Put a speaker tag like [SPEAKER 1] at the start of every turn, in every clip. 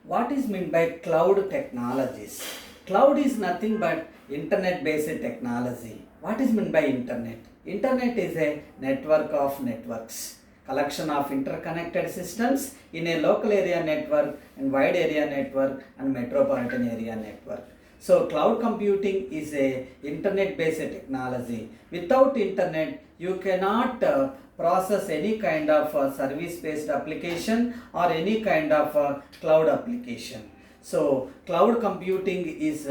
[SPEAKER 1] What is meant by cloud technologies? Cloud is nothing but internet based technology. What is meant by internet? Internet is a network of networks, collection of interconnected systems in a local area network and wide area network and metropolitan area network. So cloud computing is a internet based technology. Without internet you cannot process any kind of service based application or any kind of cloud application. So cloud computing is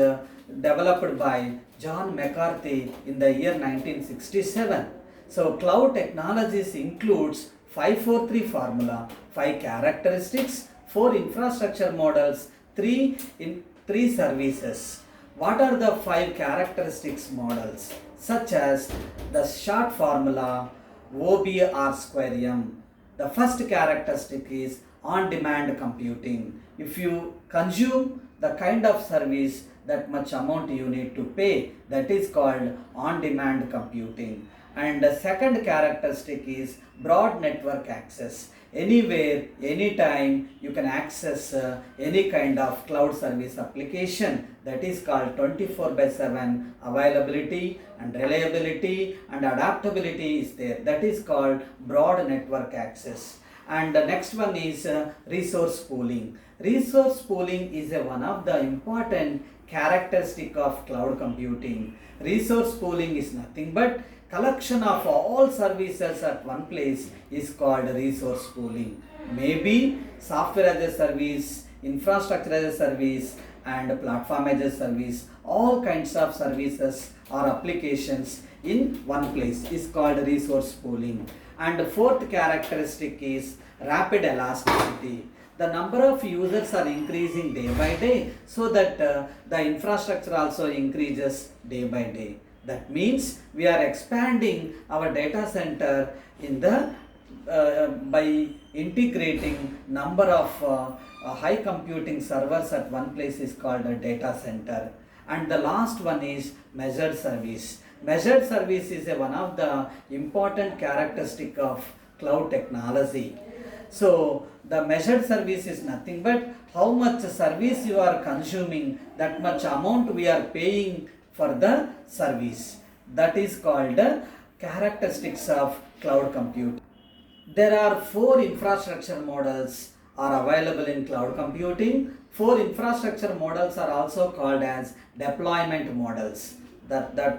[SPEAKER 1] developed by John McCarthy in the year 1967. So cloud technologies includes 543 formula, 5 characteristics, 4 infrastructure models, 3 services. What are the 5 characteristics models? Such as the short formula OBR square M. The first characteristic is on-demand computing. If you consume the kind of service, that much amount you need to pay, that is called on-demand computing. And the second characteristic is broad network access. Anywhere, anytime you can access any kind of cloud service application, that is called 24/7 availability and reliability and adaptability is there, that is called broad network access. And the next one is resource pooling. Resource pooling is one of the important characteristic of cloud computing. Resource pooling is nothing but collection of all services at one place is called resource pooling. Maybe software as a service, infrastructure as a service and platform as a service, all kinds of services or applications in one place is called resource pooling. And the fourth characteristic is rapid elasticity. The number of users are increasing day by day, so that the infrastructure also increases day by day. That means we are expanding our data center in the by integrating number of high computing servers at one place is called a data center. And the last one is measured service. Measured service is one of the important characteristic of cloud technology. So the measured service is nothing but how much service you are consuming, that much amount we are paying for the service. That is called the characteristics of cloud computing. There are 4 infrastructure models are available in cloud computing. 4 infrastructure models are also called as deployment models. That